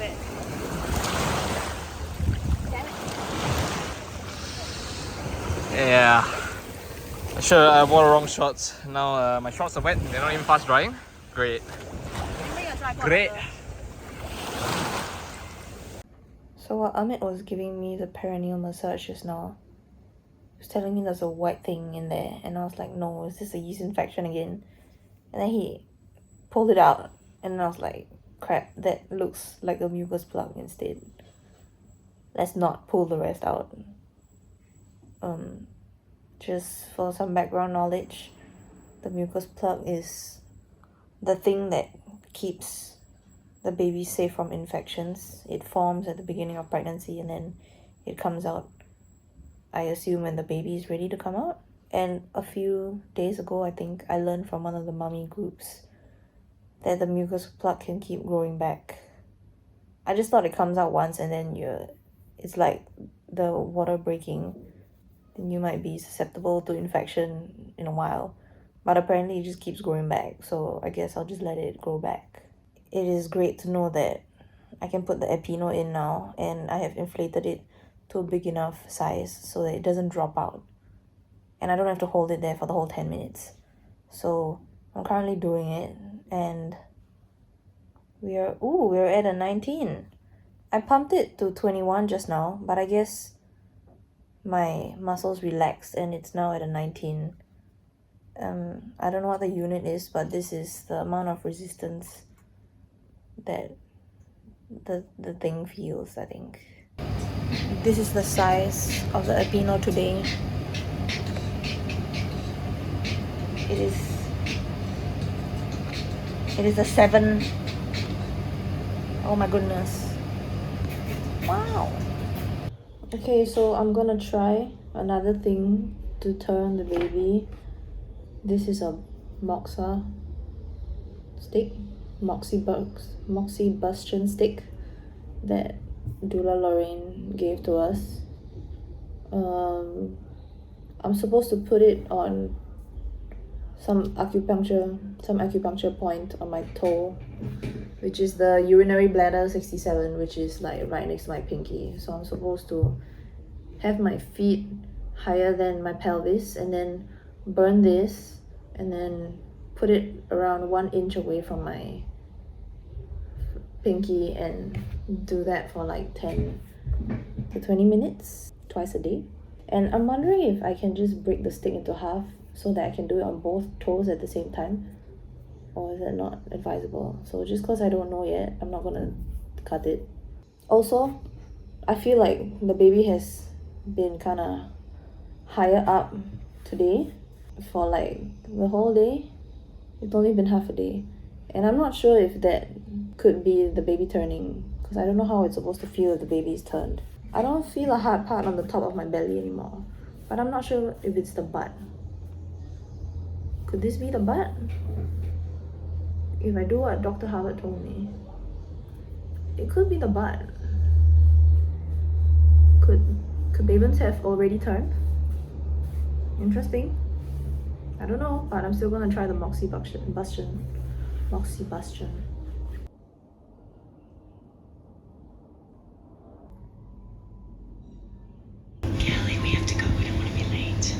wet. Damn it. Yeah. Sure, I wore the wrong shorts. Now my shorts are wet. They're not even fast drying. Great. Bring a tripod Great. over. So while Amit was giving me the perineal massage just now, he was telling me there's a white thing in there, and I was like, no, is this a yeast infection again? And then he pulled it out, and I was like, crap, that looks like a mucus plug instead. Let's not pull the rest out. Just for some background knowledge, the mucus plug is the thing that keeps the baby safe from infections. It forms at the beginning of pregnancy and then it comes out, I assume, when the baby is ready to come out. And a few days ago, I think, I learned from one of the mummy groups that the mucus plug can keep growing back. I just thought it comes out once and then it's like the water breaking. Then you might be susceptible to infection in a while. But apparently it just keeps growing back, so I guess I'll just let it grow back. It is great to know that I can put the Epi-No in now, and I have inflated it to a big enough size so that it doesn't drop out. And I don't have to hold it there for the whole 10 minutes. So I'm currently doing it, and we're at a 19. I pumped it to 21 just now, but I guess my muscles relaxed and it's now at a 19. I don't know what the unit is, but this is the amount of resistance that the thing feels, I think. This is the size of the Epi-No today. It is a 7. Oh my goodness. Wow. Okay, so I'm gonna try another thing to turn the baby. This is a moxa stick, moxibustion stick that Doula Lorraine gave to us. I'm supposed to put it on some acupuncture point on my toe, which is the urinary bladder 67, which is like right next to my pinky. So I'm supposed to have my feet higher than my pelvis and then burn this and then put it around 1 inch away from my pinky and do that for like 10 to 20 minutes twice a day. And I'm wondering if I can just break the stick into half so that I can do it on both toes at the same time, or is that not advisable? So just because I don't know yet, I'm not gonna cut it. Also, I feel like the baby has been kind of higher up today for like the whole day. It's only been half a day, and I'm not sure if that could be the baby turning, because I don't know how it's supposed to feel if the baby is turned. I don't feel a hard part on the top of my belly anymore, but I'm not sure if it's the butt. Could this be the butt? If I do what Dr. Harvard told me, it could be the butt. Could babens have already turned? Interesting. I don't know, but I'm still gonna try the moxibustion. Kelly, we have to go. We don't want to be late.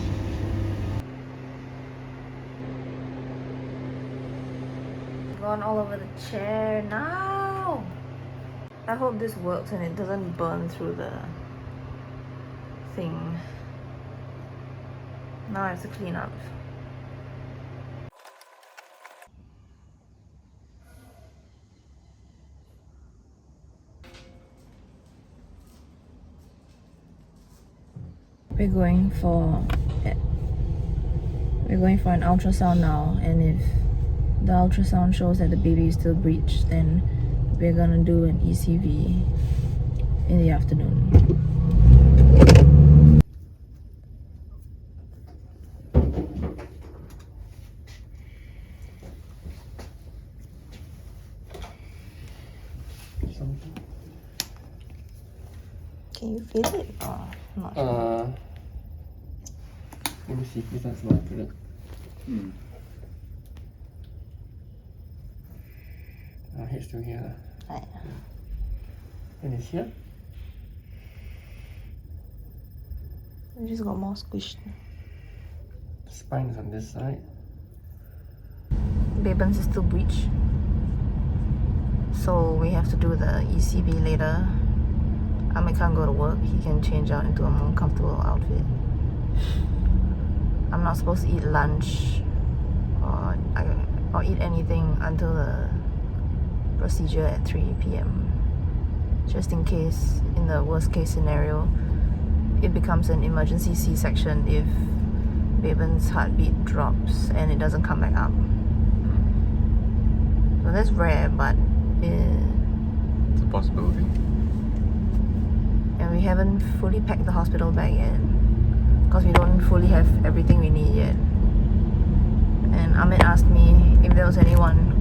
Gone all over the chair now. I hope this works and it doesn't burn through the thing. Now I have to clean up. We're going for an ultrasound now, and if the ultrasound shows that the baby is still breached, then we're gonna do an ECV in the afternoon. Can you feel it? Oh, I'm not sure. Let me see. This one's more accurate. He's still here. Right. And it's here. It just got more squished. The spine is on this side. Babens is still breached, so we have to do the ECV later. Amit can't go to work. He can change out into a more comfortable outfit. I'm not supposed to eat lunch or eat anything until the procedure at 3 p.m. just in case, in the worst case scenario, it becomes an emergency C-section if Baben's heartbeat drops and it doesn't come back up. So that's rare, but It's a possibility. and we haven't fully packed the hospital bag yet because we don't fully have everything we need yet. And Amit asked me if there was anyone.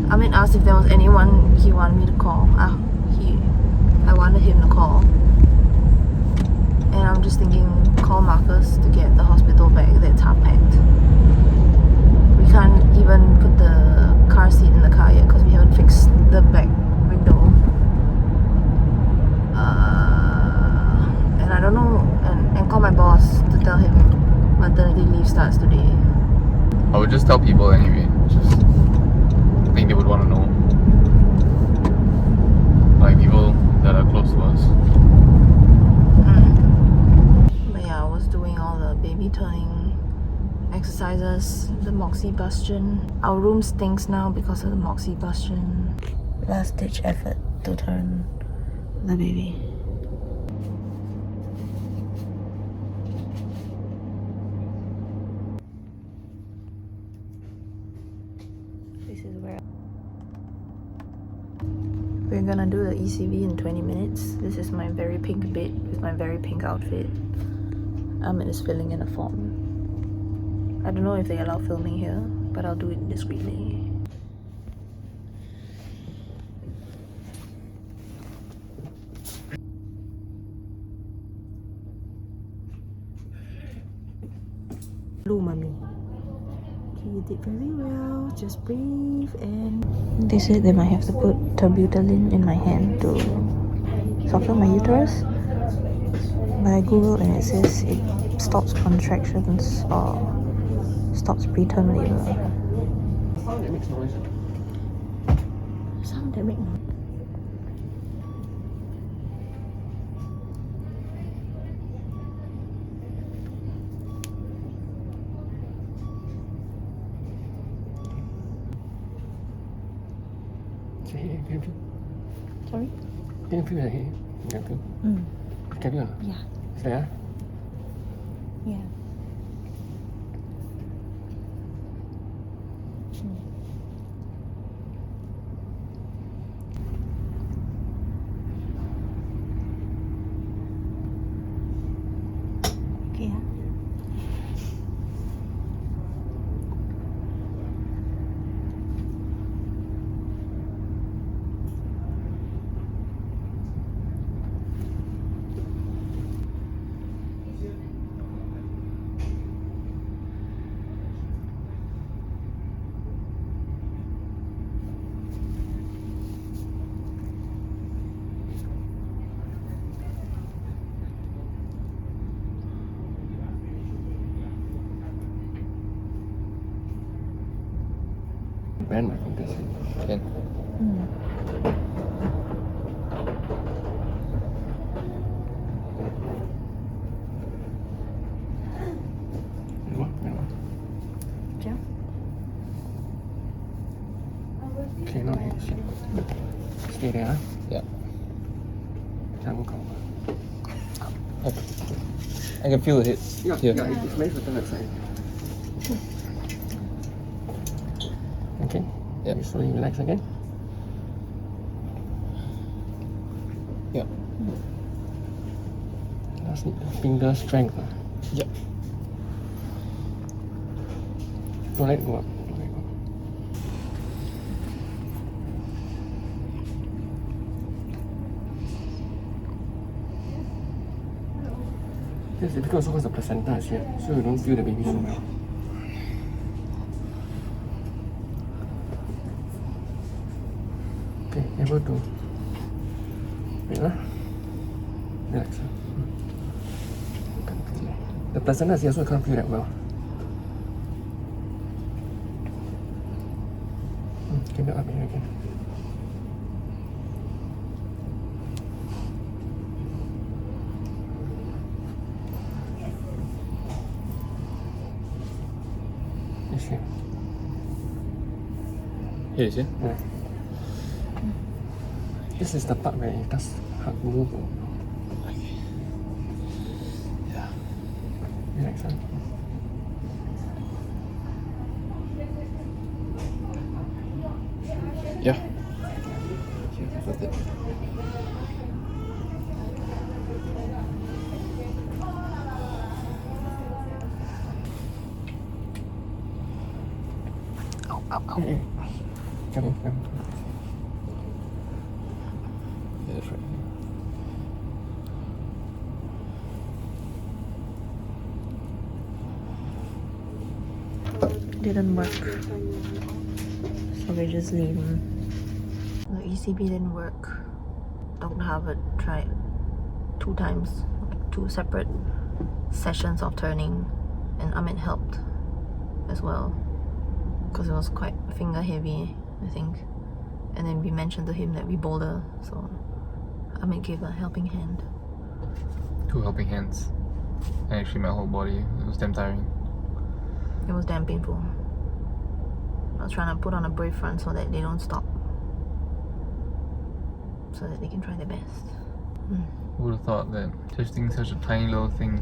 Amit asked if there was anyone he wanted me to call. I wanted him to call. And I'm just thinking, call Mucus to get the hospital bag that's half packed. We can't even put the car seat in the car yet because we haven't fixed the back window. And I don't know, and call my boss to tell him maternity leave starts today. I would just tell people anyway. Just I think they would want to know. Like people that are close to us. But yeah, I was doing all the baby turning exercises, the moxibustion. Our room stinks now because of the moxibustion. Last ditch effort to turn the baby. This is where we're gonna do the ECV in 20 minutes. This is my very pink bed with my very pink outfit. Amit is filling in a form. I don't know if they allow filming here, but I'll do it discreetly. Blue mommy. You did very well. Just breathe and... They said they might have to put terbutaline in my hand to soften my uterus. But I googled and it says it stops contractions or stops preterm labor. Sound that makes noise. Sound that make noise. Can you feel? Sorry? Can you feel the head? Can you feel? Can you feel? Yeah. Is there? Yeah. Okay. Bend my fingers. Can. Yeah. Okay, no head. Stay there. Yeah. Don't go. I can feel the hit. Yeah, Here. yeah, it's made for the left side. Okay. Yeah. You slowly relax again. Yeah. Just need finger strength. Yeah. Don't let it go up. Don't let it go. It's difficult also because the placenta is here, so you don't feel the baby so well. Okay, able to Wait, relax. The placenta is here, so I can't feel that well. Keep it up here again. It's here. Here, is it? Yeah. This is the part where it does hard move. Okay. Yeah. Relax, huh? Yeah. With it. Ow, ow, ow. Come on, come. Yeah, that's right. Didn't work. So we just leave him. The ECB didn't work. Dr. Harvard tried 2 times, like 2 separate sessions of turning, and Amit helped as well because it was quite finger heavy, I think. And then we mentioned to him that we boulder, so Amit gave a helping hand. 2 helping hands. And actually my whole body. It was damn tiring. It was damn painful. I was trying to put on a brave front so that they don't stop, so that they can try their best. Who would have thought that testing such a tiny little thing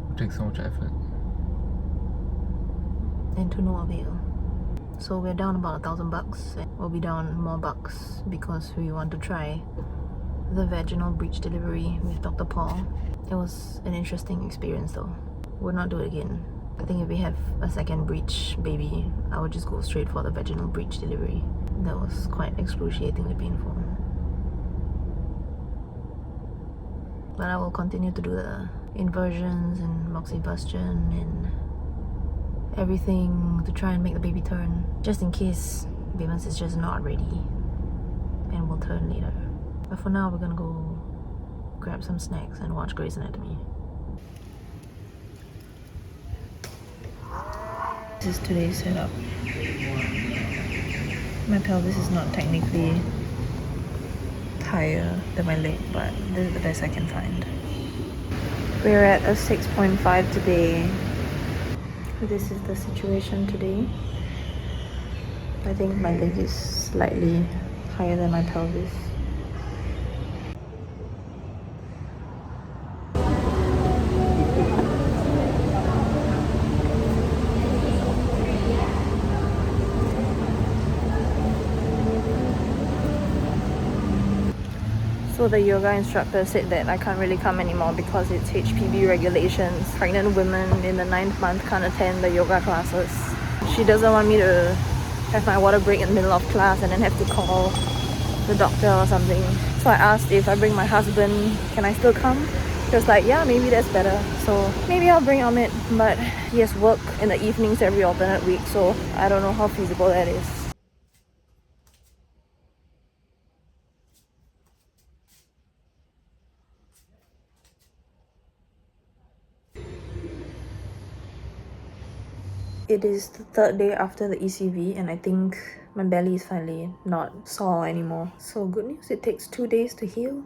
would take so much effort? And to no avail. So we're down about $1,000, and we'll be down more bucks because we want to try the vaginal breech delivery with Dr. Paul. It was an interesting experience though. Would not do it again. I think if we have a second breech baby, I would just go straight for the vaginal breech delivery. That was quite excruciatingly painful. But I will continue to do the inversions and moxibustion and everything to try and make the baby turn, just in case babens is just not ready and will turn later. But for now, we're gonna go grab some snacks and watch Grey's Anatomy. This is today's setup. My pelvis is not technically higher than my leg, but this is the best I can find. We're at a 6.5 today. This is the situation today. I think my leg is slightly higher than my pelvis. So the yoga instructor said that I can't really come anymore because it's HPV regulations. Pregnant women in the 9th month can't attend the yoga classes. She doesn't want me to have my water break in the middle of class and then have to call the doctor or something. So I asked if I bring my husband, can I still come? He was like, yeah, maybe that's better. So maybe I'll bring Amit, but he has work in the evenings every alternate week, so I don't know how feasible that is. It is the 3rd day after the ECV and I think my belly is finally not sore anymore. So good news, it takes 2 days to heal.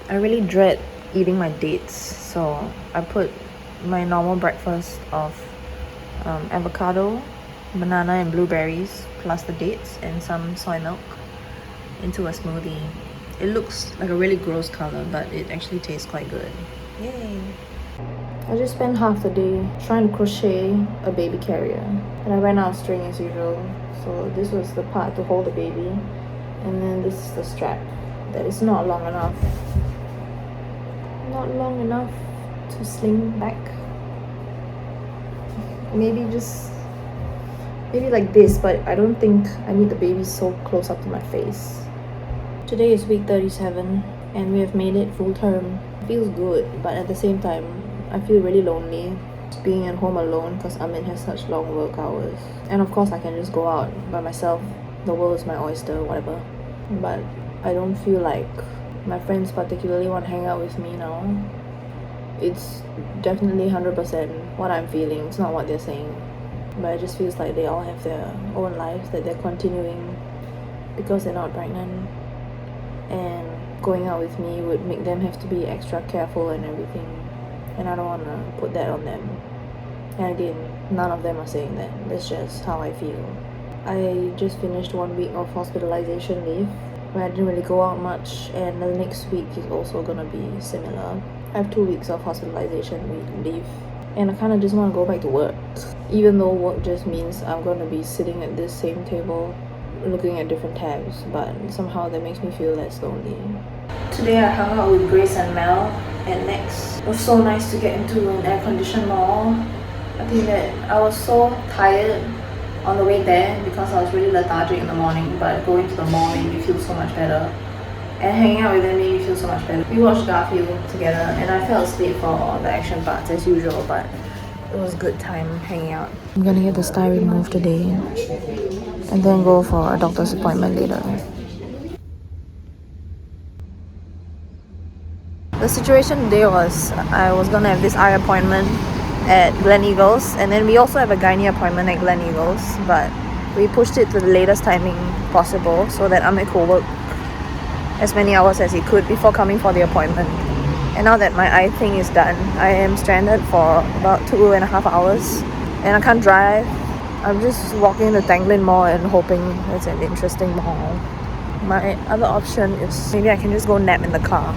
I really dread eating my dates, so I put my normal breakfast of avocado, banana and blueberries plus the dates and some soy milk into a smoothie. It looks like a really gross color, but it actually tastes quite good. Yay! I just spent half the day trying to crochet a baby carrier and I ran out of string as usual. So this was the part to hold the baby, and then this is the strap that is not long enough. Not long enough. to sling back. Maybe like this, but I don't think I need the baby so close up to my face. Today is week 37 and we have made it full term. It feels good, but at the same time I feel really lonely being at home alone because Amin has such long work hours. And of course I can just go out by myself. The world is my oyster, whatever. But I don't feel like my friends particularly want to hang out with me now. It's definitely 100% what I'm feeling. It's not what they're saying. But it just feels like they all have their own lives that they're continuing because they're not pregnant. And going out with me would make them have to be extra careful and everything. And I don't want to put that on them. And again, none of them are saying that. That's just how I feel. I just finished 1 week of hospitalization leave where I didn't really go out much, and the next week is also gonna be similar. I have 2 weeks of hospitalization leave, and I kind of just want to go back to work, even though work just means I'm gonna be sitting at this same table looking at different tabs, but somehow that makes me feel less lonely. Today I hung out with Grace and Mel at Next. It was so nice to get into an air-conditioned mall. I think that I was so tired on the way there because I was really lethargic in the morning, but going to the mall made me feel so much better. And hanging out with them made me feel so much better. We watched Garfield together and I fell asleep for all the action parts as usual, but it was a good time hanging out. I'm gonna get the sty removed today and then go for a doctor's appointment later. The situation today was I was gonna have this eye appointment at Gleneagles, and then we also have a gynae appointment at Gleneagles, but we pushed it to the latest timing possible so that Amit could work as many hours as he could before coming for the appointment. And now that my eye thing is done, I am stranded for about 2.5 hours and I can't drive. I'm just walking the Tanglin Mall and hoping it's an interesting mall. My other option is maybe I can just go nap in the car.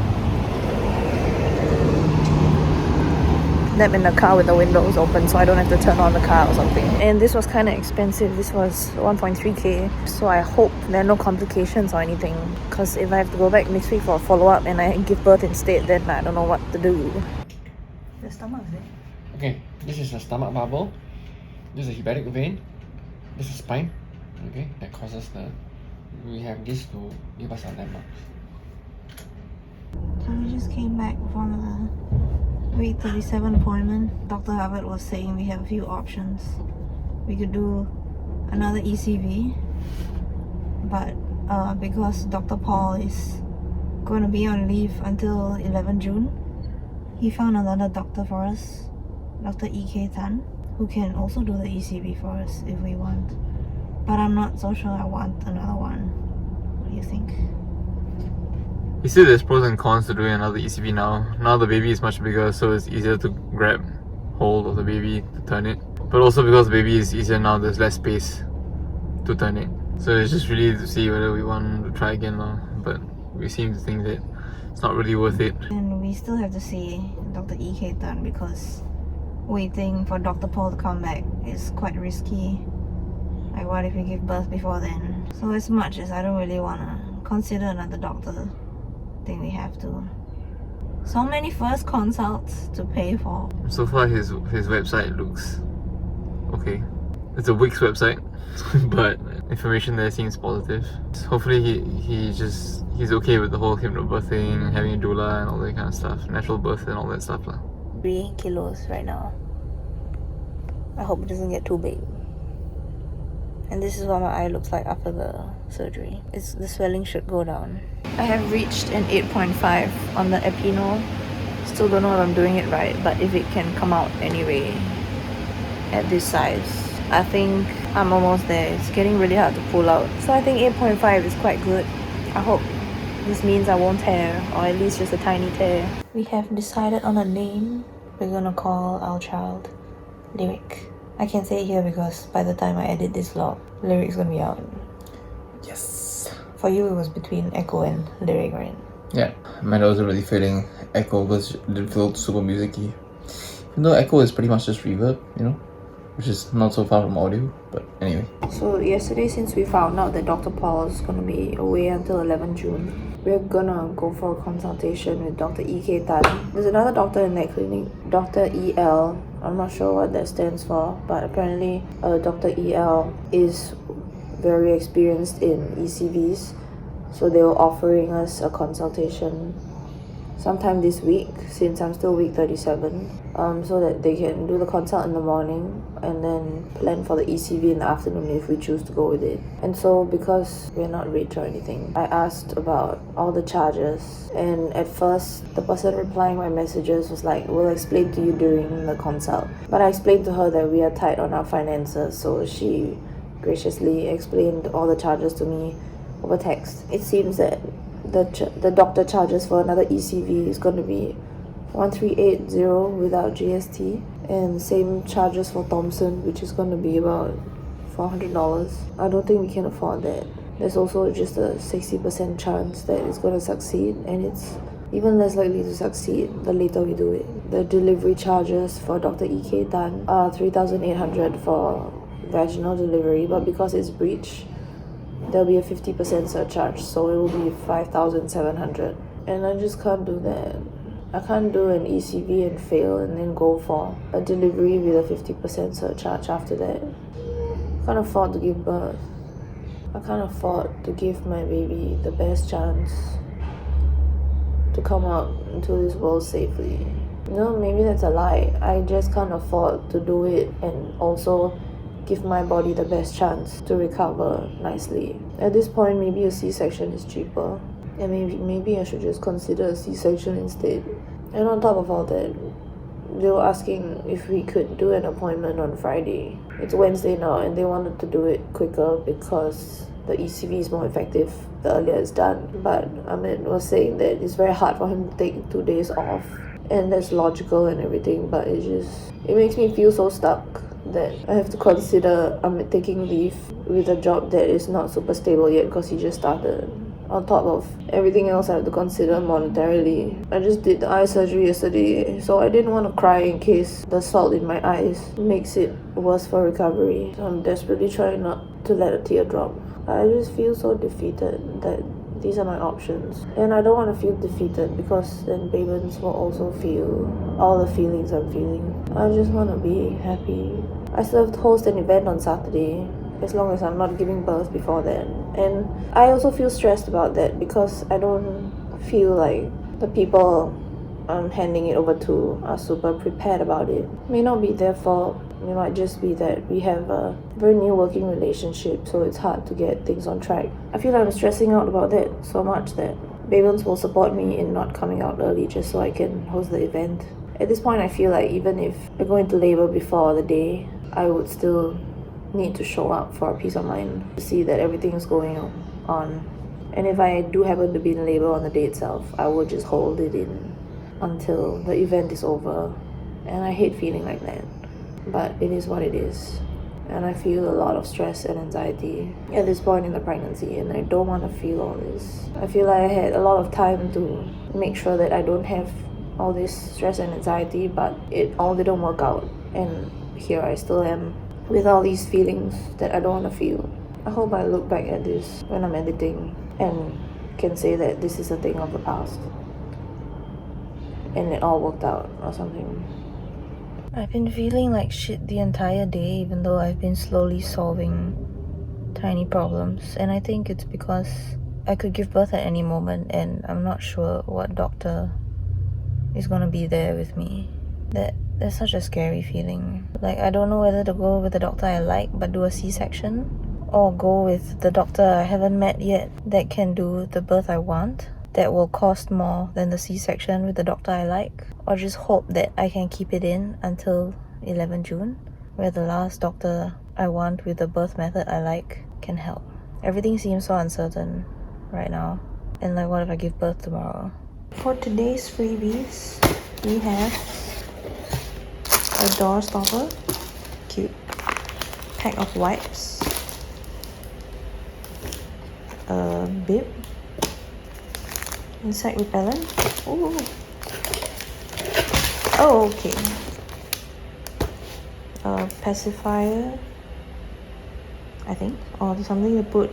Nap in the car with the windows open so I don't have to turn on the car or something. And this was kind of expensive. This was 1.3k, so I hope there are no complications or anything, because if I have to go back next week for a follow-up and I give birth instead, then I don't know what to do. The stomach is there. Okay, this is the stomach bubble. This is a hepatic vein. This is spine. Okay, that causes the... We have this to give us our landmarks. So we just came back from the week 37 appointment. Dr. Harvard was saying we have a few options. We could do another ECV, but because Dr. Paul is going to be on leave until 11 June, he found another doctor for us, Dr. E.K. Tan, who can also do the ECV for us if we want. But I'm not so sure I want another one. What do you think? You see there's pros and cons to doing another ECV now. Now the baby is much bigger, so it's easier to grab hold of the baby to turn it. But also because the baby is easier now, there's less space to turn it. So it's just really to see whether we want to try again now. But we seem to think that it's not really worth it. And we still have to see Dr. E.K. Tan because waiting for Dr. Paul to come back is quite risky. Like, what if we give birth before then? So as much as I don't really want to consider another doctor, I think we have to. So many first consults to pay for. So far his website looks okay. It's a Wix website, but information there seems positive. Hopefully he's okay with the whole hypnobirthing, having a doula and all that kind of stuff. Natural birth and all that stuff lah. 3 kilos right now. I hope it doesn't get too big. And this is what my eye looks like after the surgery. The swelling should go down. I have reached an 8.5 on the Epi-No. Still don't know if I'm doing it right, but if it can come out anyway at this size, I think I'm almost there. It's getting really hard to pull out. So I think 8.5 is quite good. I hope this means I won't tear, or at least just a tiny tear. We have decided on a name. We're gonna call our child Lyric. I can say it here because by the time I edit this vlog, Lyric's gonna be out. Yes. For you, it was between Echo and Lyric, right? Yeah, Amanda wasn't really feeling Echo because it didn't feel super music-y. Even though Echo is pretty much just reverb, you know? which is not so far from audio, but anyway. So yesterday, since we found out that Dr. Paul is going to be away until 11 June, we're gonna go for a consultation with Dr. E.K. Tan. There's another doctor in that clinic, Dr. E.L. I'm not sure what that stands for, but apparently Dr. E.L. is very experienced in ECVs, so they were offering us a consultation sometime this week, since I'm still week 37, so that they can do the consult in the morning and then plan for the ECV in the afternoon if we choose to go with it. And so because we're not rich or anything, I asked about all the charges, and at first the person replying my messages was like, we'll explain to you during the consult. But I explained to her that we are tight on our finances, so she graciously explained all the charges to me over text. It seems that the doctor charges for another ECV is going to be 1380 without GST, and same charges for Thompson, which is going to be about $400. I don't think we can afford that. There's also just a 60% chance that it's going to succeed, and it's even less likely to succeed the later we do it. The delivery charges for Dr. E.K. Tan are $3,800 for vaginal delivery, but because it's breech, there'll be a 50% surcharge, so it will be $5,700, and I just can't do that. I can't do an ECV and fail and then go for a delivery with a 50% surcharge after that. I can't afford to give birth. I can't afford to give my baby the best chance to come out into this world safely. You know, maybe that's a lie. I just can't afford to do it and also give my body the best chance to recover nicely. At this point, maybe a C-section is cheaper, and maybe I should just consider a C-section instead. And on top of all that, they were asking if we could do an appointment on Friday. It's Wednesday now, and they wanted to do it quicker because the ECV is more effective the earlier it's done. But Ahmed was saying that it's very hard for him to take 2 days off, and that's logical and everything, but it makes me feel so stuck that I have to consider taking leave with a job that is not super stable yet because he just started, on top of everything else I have to consider monetarily. I just did the eye surgery yesterday, so I didn't want to cry in case the salt in my eyes makes it worse for recovery. So I'm desperately trying not to let a tear drop. I just feel so defeated that these are my options, and I don't want to feel defeated because then babens will also feel all the feelings I'm feeling. I just want to be happy. I still have to host an event on Saturday, as long as I'm not giving birth before then. And I also feel stressed about that because I don't feel like the people I'm handing it over to are super prepared about it. It may not be their fault. It might just be that we have a very new working relationship, so it's hard to get things on track. I feel like I'm stressing out about that so much that babens will support me in not coming out early just so I can host the event. At this point, I feel like even if I go into labor before the day, I would still need to show up for a peace of mind to see that everything is going on. And if I do happen to be in labor on the day itself, I will just hold it in until the event is over. And I hate feeling like that, but it is what it is. And I feel a lot of stress and anxiety at this point in the pregnancy, and I don't want to feel all this. I feel like I had a lot of time to make sure that I don't have all this stress and anxiety, but it all didn't work out, and here I still am with all these feelings that I don't want to feel. I hope I look back at this when I'm editing and can say that this is a thing of the past and it all worked out or something. I've been feeling like shit the entire day, even though I've been slowly solving tiny problems, and I think it's because I could give birth at any moment and I'm not sure what doctor is gonna be there with me. That's such a scary feeling. Like, I don't know whether to go with the doctor I like but do a C-section, or go with the doctor I haven't met yet that can do the birth I want, that will cost more than the C-section with the doctor I like, or just hope that I can keep it in until 11 June, where the last doctor I want with the birth method I like can help. Everything seems so uncertain right now, and like, what if I give birth tomorrow? For today's freebies, we have a door stopper, cute, pack of wipes, a bib, insect repellent. Ooh. Oh, okay. pacifier, I think, or something to put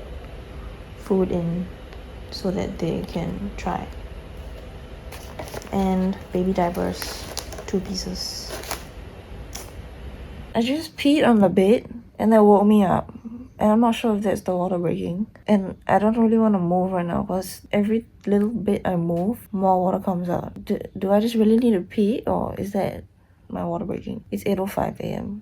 food in so that they can try. And baby diapers, 2 pieces. I just peed on the bed and that woke me up. And I'm not sure if that's the water breaking. And I don't really want to move right now because every little bit I move, more water comes out. Do I just really need to pee, or is that my water breaking? It's 8:05 a.m.